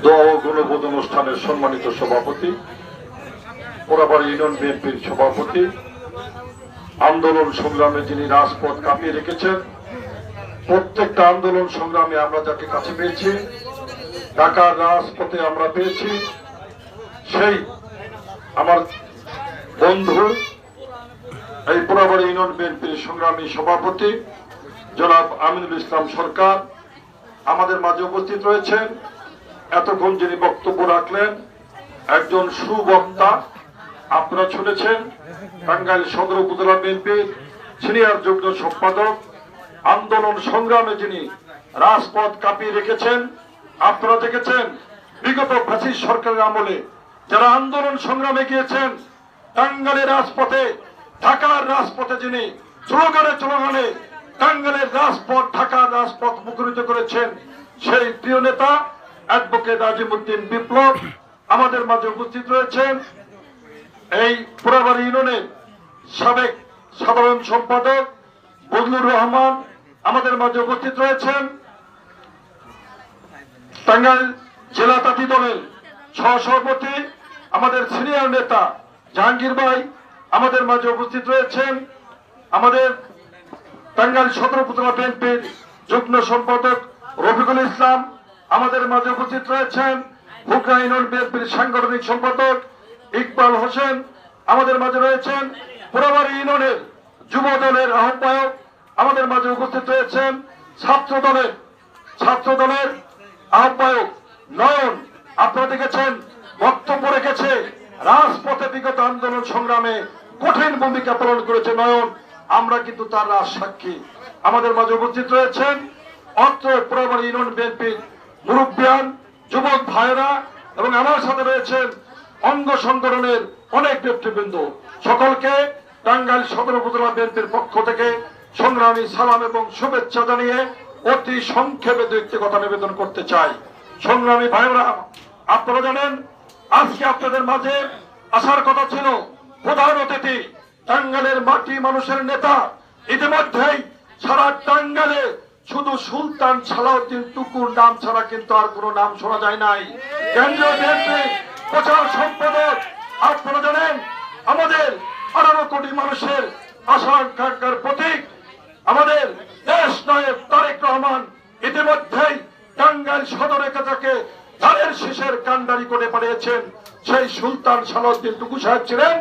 দোয়া ও গুণবোধ অনুষ্ঠানের সম্মানিত সভাপতি, পোড়াবাড়ি ইউনিয়ন বিএনপির সভাপতি, আন্দোলন সংগ্রামে যিনি রাজপথ কাঁপিয়ে রেখেছেন, প্রত্যেকটা আন্দোলন সংগ্রামে আমরা যাকে কাছে পেয়েছি, ঢাকার রাজপথে আমরা পেয়েছি, সেই আমার বন্ধু এই পোড়াবাড়ি ইউনিয়ন বিএনপির সংগ্রামী সভাপতি জনাব আমিনুল ইসলাম সরকার আমাদের মাঝে উপস্থিত রয়েছেন। এতক্ষণ যিনি বক্তব্য রাখলেন একজন সুবক্তা, আপনারা শুনেছেন, টাঙ্গাইল সদর উপজেলা বিএনপির সিনিয়র যুগ্ম সম্পাদক, আন্দোলন সংগ্রামে যিনি রাজপথ কাঁপিয়ে রেখেছেন। আপনারা দেখেছেন বিগত ফ্যাসিস্ট সরকারের আমলে যারা আন্দোলন সংগ্রামে গিয়েছেন, টাঙ্গাইলের রাজপথে, ঢাকার রাজপথে যিনি স্লোগানে টাঙ্গাইলের রাজপথ, ঢাকার রাজপথ মুখরিত করেছেন, সেই প্রিয় নেতা অ্যাডভোকেট আজিমউদ্দিন বিপ্লব আমাদের মাঝে উপস্থিত রয়েছেন। এই পোড়াবাড়ি ইউনিয়নের সাবেক সাধারণ সম্পাদক বজলুর রহমান আমাদের মাঝে উপস্থিত রয়েছেন। টাঙ্গাইল জেলা তাঁতি দলের সহসভাপতি আমাদের সিনিয়র নেতা জাহাঙ্গীর ভাই আমাদের মাঝে উপস্থিত রয়েছেন। আমাদের টাঙ্গাইল সদর উপজেলা বিএনপির যুগ্ম সম্পাদক রফিকুল ইসলাম আমাদের মাঝে উপস্থিত রয়েছেন। ভুকরা ইউনিয়ন বিএনপির সাংগঠনিক সম্পাদক ইকবাল হোসেন আমাদের মাঝে রয়েছেন। পোড়াবাড়ি ইউনিয়নের যুব দলের আহ্বায়ক আমাদের মাঝে উপস্থিত রয়েছেন। ছাত্র দলের আহ্বায়ক নয়ন, আপনারা দেখেছেন বক্তব্য রেখেছে, রাজপথে বিগত আন্দোলন সংগ্রামে কঠিন ভূমিকা পালন করেছে নয়ন, আমরা কিন্তু তার রাজ সাক্ষী। আমাদের মাঝে উপস্থিত রয়েছেন অত্র পোড়াবাড়ি ইউনিয়ন বিএনপির মুরব্বিয়ান যুবক ভাইরা এবং আমার সাথে রয়েছেন অঙ্গ সংগঠনের অনেক নেতৃবৃন্দ। সকলকে টাঙ্গাইল সদর উপজেলা বিএনপির পক্ষ থেকে সংগ্রামী সালাম এবং শুভেচ্ছা জানিয়ে অতি সংক্ষেপে দু একটি কথা নিবেদন করতে চাই। সংগ্রামী ভাইরা, আপনারা জানেন আজকে আপনাদের মাঝে আসার কথা ছিল প্রধান অতিথি, টাঙ্গাইলের মাটি মানুষের নেতা। ইতিমধ্যেই সারা টাঙ্গাইলে শুধু সুলতান সালাউদ্দিন টুকুর নাম ছাড়া কিন্তু আর কোনো নাম শোনা যায় নাই। কেন্দ্রীয় বিএনপি প্রচার সম্পাদক, আপনারা জানেন আমাদের 18 কোটি মানুষের আশা আকাঙ্ক্ষার প্রতীক আমাদের দেশ নায়ক তারেক রহমান ইতিমধ্যেই টাঙ্গাইল সদর এলাকাকে ধানের শীষের কান্ডারি করে পাঠিয়েছেন। সেই সুলতান সালাউদ্দিন টুকু সাহেব ছিলেন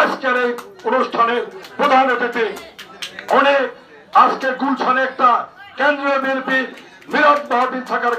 আজকের এই অনুষ্ঠানের প্রধান অতিথি। অনেক আজকে গুলশানে একটা কেন্দ্রীয় বিএনপি মিলাদ মাহফিল থাকার